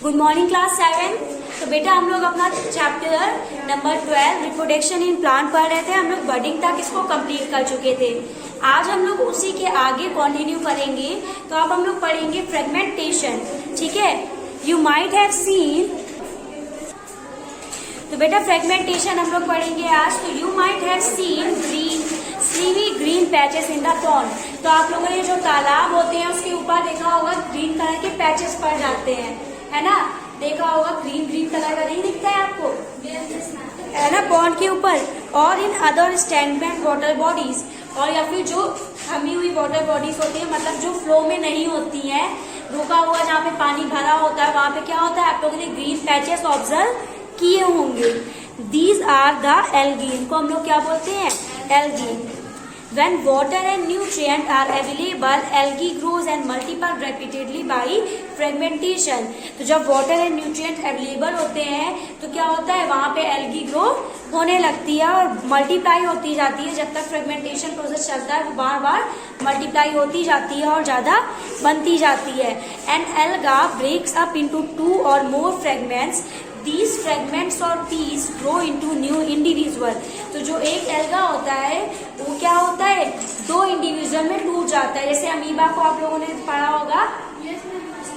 Good morning class 7। तो बेटा हम लोग अपना chapter number 12 reproduction in plant पढ़ रहे थे। हम लोग बर्डिंग तक इसको कंप्लीट कर चुके थे। आज हम लोग उसी के आगे कंटिन्यू करेंगे। तो अब हम लोग पढ़ेंगे फ्रेगमेंटेशन। ठीक है, यू माइट हैव सीन। तो बेटा फ्रेगमेंटेशन हम लोग पढ़ेंगे आज। तो you might have seen green patches in the pond. तो आप लोगों ने जो तालाब होते हैं उसके ऊपर देखा होगा ग्रीन कलर के पैचेस पड़ जाते हैं, है ना। देखा होगा ग्रीन कलर का नहीं दिखता है आपको, है ना, पॉन्ड के ऊपर। और in other stagnant water bodies, और या फिर जो थमी हुई वाटर बॉडीज होती है, मतलब जो फ्लो में नहीं होती है, रुका हुआ जहाँ पे पानी भरा होता है, वहां पे क्या होता है, आप लोगों ने ग्रीन पैचेस ऑब्जर्व किए होंगे। These are the algae. इनको हम लोग क्या बोलते हैं, algae. When water and nutrient are available, algae grows and multiply repeatedly by fragmentation. तो जब water and nutrient available होते हैं तो क्या होता है, वहां पे algae grow होने लगती है और मल्टीप्लाई होती जाती है। जब तक फ्रेगमेंटेशन प्रोसेस चलता है वो बार बार मल्टीप्लाई होती जाती है और ज्यादा बनती जाती है। And alga breaks up into 2 or more fragments. These fragments or pieces grow into new individual. तो जो एक एल्गा होता है वो क्या होता है, 2 इंडिविजुअल में टूट जाता है। जैसे अमीबा को आप लोगों ने पढ़ा होगा,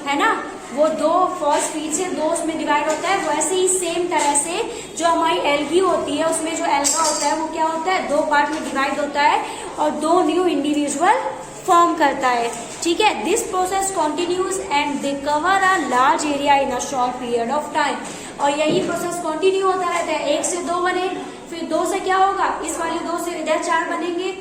है ना, वो 2 फर्स्ट फीट से 2 उसमें डिवाइड होता है। वैसे ही सेम तरह से जो हमारी एल्गी होती है उसमें जो एल्गा होता है वो क्या होता है, 2 पार्ट में डिवाइड होता है और 2 न्यू इंडिविजुअल फॉर्म करता है। ठीक है, this process continues and they cover a large area in a short period of time. और यही प्रोसेस कंटिन्यू होता रहता है। 1 से 2 बने, फिर 2 से क्या होगा, इस वाले 2 से इधर 4 बनेंगे।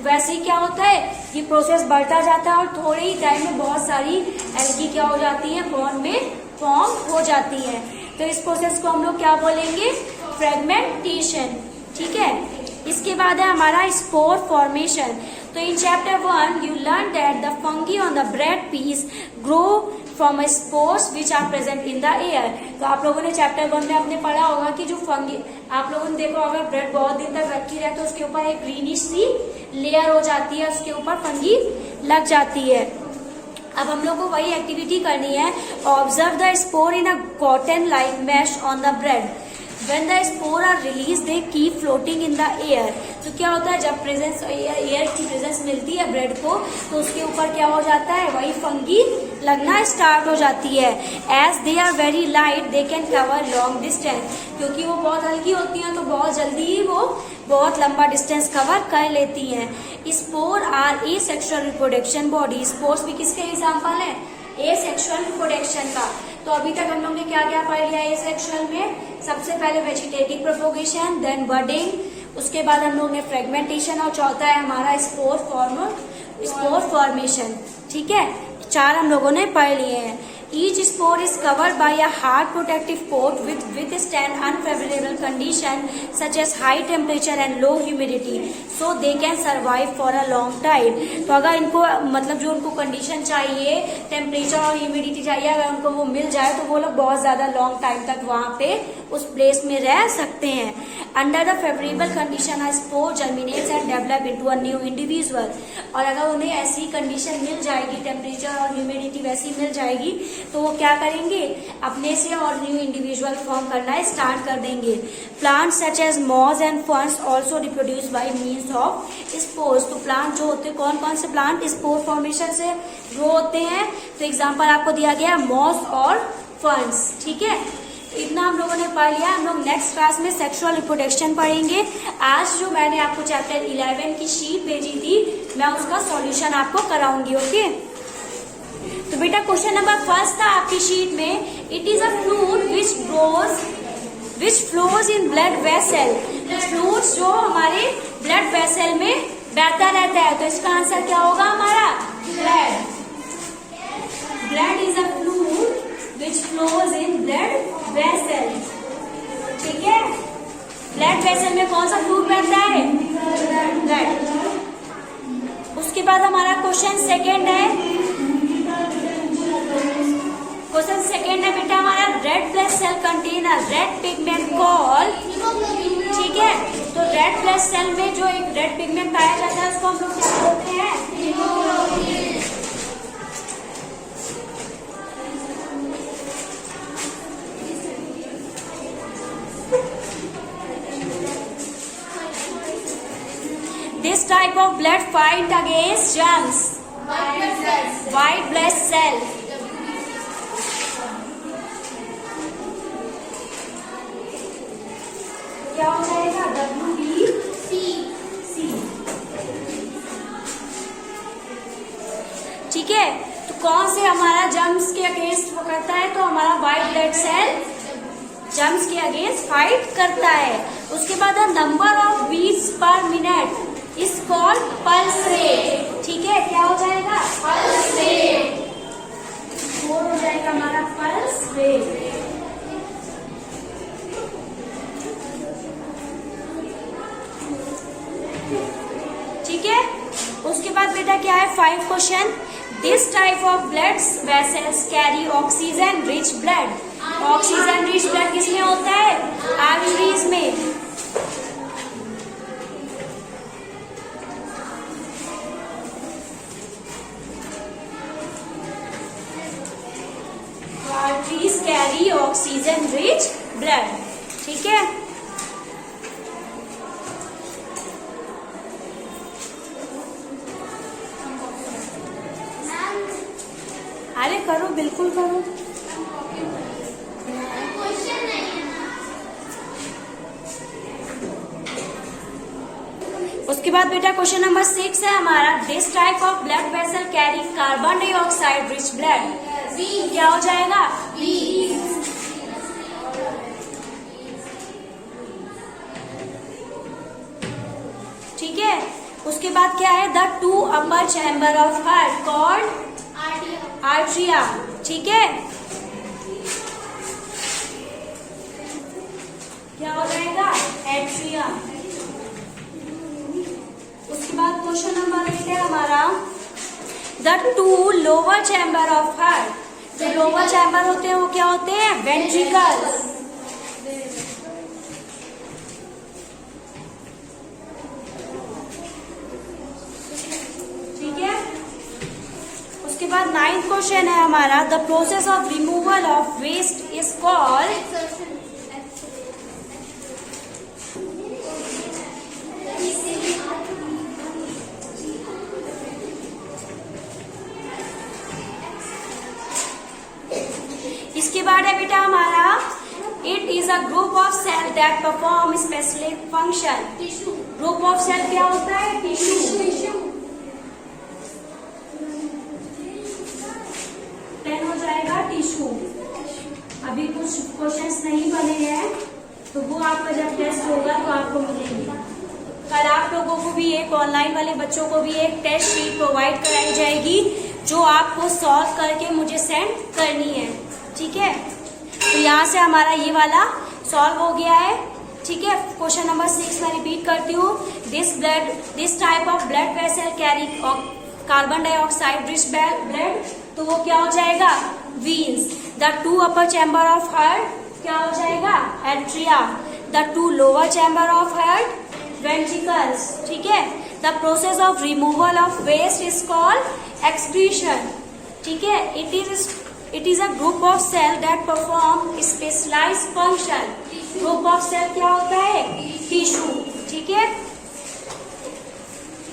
वैसे ही क्या होता है, ये प्रोसेस बढ़ता जाता है और थोड़े ही टाइम में बहुत सारी एल्गी क्या हो जाती है, पॉन्ड में फॉर्म हो जाती है। तो इस प्रोसेस को हम लोग क्या बोलेंगे, फ्रेगमेंटेशन। ठीक है, इसके बाद है हमारा स्पोर फॉर्मेशन। तो in chapter 1 you learn that the fungi on the bread piece grow from spores which are present in the air. तो आप लोगों ने चैप्टर 1 में आपने पढ़ा होगा कि जो फंगी, आप लोगों ने देखा होगा ब्रेड बहुत दिन तक रखी रहे तो उसके ऊपर एक ग्रीनिश सी लेयर हो जाती है, उसके ऊपर फंगी लग जाती है। अब हम लोग को वही एक्टिविटी करनी है। Observe the spore in a cotton like mesh on the bread. When the spore are released, they keep floating in the air. तो क्या होता है, जब प्रेजेंस एयर की प्रेजेंस मिलती है ब्रेड को तो उसके ऊपर क्या हो जाता है, वही फंगी लगना स्टार्ट हो जाती है। As they are very light, they can cover long distance. क्योंकि वो बहुत हल्की होती हैं तो बहुत जल्दी ही वो बहुत लंबा डिस्टेंस कवर कर लेती हैं। Spore are asexual reproduction body. Spores भी किसके एग्जाम्पल है, एसेक्सुअल रिप्रोडक्शन का। तो अभी तक हम लोग ने क्या क्या पढ़ लिया एसेक्सुअल में, सबसे पहले वेजिटेटिव प्रोपोगेशन, देन बर्डिंग, उसके बाद हम लोग ने फ्रेगमेंटेशन और चौथा है हमारा स्पोर फॉर्मेशन। ठीक है, 4 हम लोगों ने पढ़ लिए हैं। Each spore is covered by a hard protective coat with withstand unfavorable condition such as high temperature and low humidity, so they can survive for a long time. तो अगर इनको मतलब जो उनको कंडीशन चाहिए, टेम्परेचर और ह्यूमिडिटी चाहिए, अगर उनको वो मिल जाए तो वो लोग बहुत ज्यादा लॉन्ग टाइम तक वहां पे उस प्लेस में रह सकते हैं। Under the favourable condition a spore germinates and develop into a new individual. और अगर उन्हें ऐसी कंडीशन मिल जाएगी, टेम्परेचर और ह्यूमिडिटी वैसी मिल जाएगी तो वो क्या करेंगे, अपने से और न्यू इंडिविजुअल फॉर्म करना स्टार्ट कर देंगे। Plant such as moss and ferns also reproduce by means of spores. तो प्लांट जो होते हैं, कौन कौन से प्लांट स्पोर फॉर्मेशन से ग्रो होते हैं, तो एग्जाम्पल आपको दिया गया मॉस और फर्न्स। ठीक है, इतना हम लोगों ने पढ़ लिया। हम लोग नेक्स्ट क्लास में सेक्सुअल रिप्रोडक्शन पढ़ेंगे। आज जो मैंने आपको चैप्टर 11 की शीट भेजी थी, मैं उसका सॉल्यूशन आपको कराऊंगी। ओके, तो बेटा क्वेश्चन नंबर 1 था आपकी शीट में, it is a fluid which flows in blood vessel. Fluid जो हमारे ब्लड वेसल में बहता रहता है, तो इसका आंसर क्या होगा हमारा, blood. Blood is a fluid which flows in blood vessel. ठीक है, ब्लड वेसल में कौन सा फ्लूइड बहता है, ब्लड। उसके बाद हमारा क्वेश्चन सेकेंड है, क्वेश्चन सेकेंड है बेटा हमारा, red blood cell contain a red pigment called. ठीक है, तो रेड ब्लड सेल में जो एक रेड पिगमेंट पाया जाता है उसको हम लोग क्या बोलते हैं, type of blood fight against germs? White blood cell. क्या हो जाएगा? WBC। ठीक है, तो कौन से हमारा जर्म्स के अगेंस्ट वो करता है? तो हमारा व्हाइट ब्लड सेल जर्म्स के अगेंस्ट फाइट करता है। उसके बाद number of beats per minute is called pulse rate. ठीक है, क्या हो जाएगा? Pulse rate. वो हो जाएगा हमारा पल्स रेट। ठीक है, उसके बाद बेटा क्या है? 5 question. This type of blood vessels carry oxygen rich blood. Oxygen rich blood किसमें होता है? आर्टरीज में। Arteries carry oxygen rich blood. ठीक है, अरे करो, बिल्कुल करो। उसके बाद बेटा क्वेश्चन नंबर 6 है हमारा। This type of blood vessel carry carbon dioxide rich blood. क्या हो जाएगा? ठीक है, उसके बाद क्या है? The 2 upper chamber of heart called atria. ठीक है, क्या हो जाएगा? एट्रिया। उसके बाद क्वेश्चन नंबर 8 है हमारा। The 2 lower chamber of heart. जो लोअर चैम्बर होते हैं वो क्या होते हैं? वेंट्रिकल्स। ठीक है, उसके बाद 9th क्वेश्चन है हमारा। The process of removal of waste is called. इसके बाद है बेटा हमारा। It is a group of cell that perform specific function. Group of cell क्या होता है? टिश्यू। 10 हो जाएगा टिश्यू। अभी कुछ क्वेश्चंस नहीं बने हैं तो वो आपका जब टेस्ट होगा तो आपको मिलेंगे। कल आप लोगों को भी एक ऑनलाइन वाले बच्चों को भी एक टेस्ट शीट प्रोवाइड कराई जाएगी जो आपको सॉल्व करके मुझे सेंड करनी है। ठीक है, तो यहाँ से हमारा ये वाला सॉल्व हो गया है। ठीक है, क्वेश्चन नंबर 6 मैं रिपीट करती हूँ। This type of blood vessel carry carbon dioxide rich blood. तो वो क्या हो जाएगा? Veins. The 2 upper chamber of heart क्या हो जाएगा? Atria. The 2 lower chamber of heart ventricles. ठीक है, the process of removal of waste is called excretion. ठीक है, it is a group of cell that perform specialised function. Group of cell क्या होता है? टिश्यू। ठीक है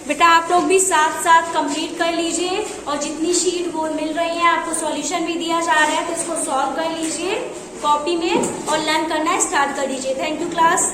बेटा, आप लोग भी साथ साथ कंप्लीट कर लीजिए और जितनी शीट वो मिल रही है आपको सॉल्यूशन भी दिया जा रहा है तो इसको सॉल्व कर लीजिए कॉपी में और लर्न करना स्टार्ट कर दीजिए। Thank you class.